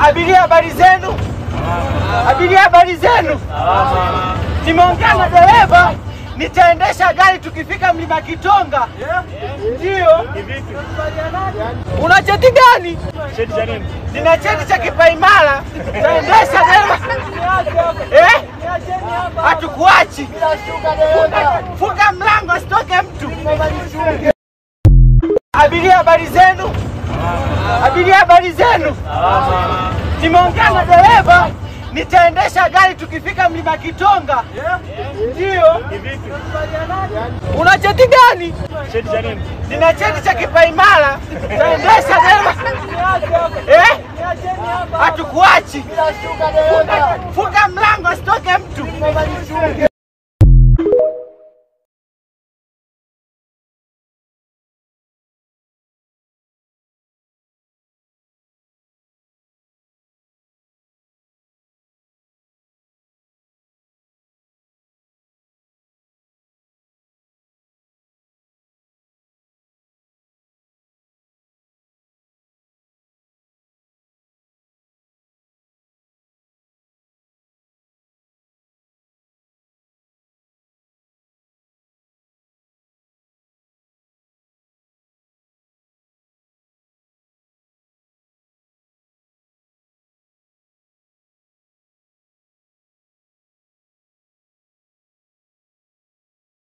Abiria habari zenu? Abiria habari zenu? Nimeongea na dereva, nitaendesha gari tukifika Mlima Kitonga. Ndio. Una cheti gani? Cheti cha nini? Nina cheti cha kipaimara. Nitaendesha dereva. Hatukuachi. Funga mlango asitoke mtu. Abiria habari zenu? Abiria habari zenu? Nimeongea na dereva, nitaendesha gari tukifika Mlima Kitonga. Ndio. Una cheti gani? Cheti cha nini? Nina cheti cha kipaimara. Nitaendesha dereva. Hatukuachi. Funga mlango asitoke mtu.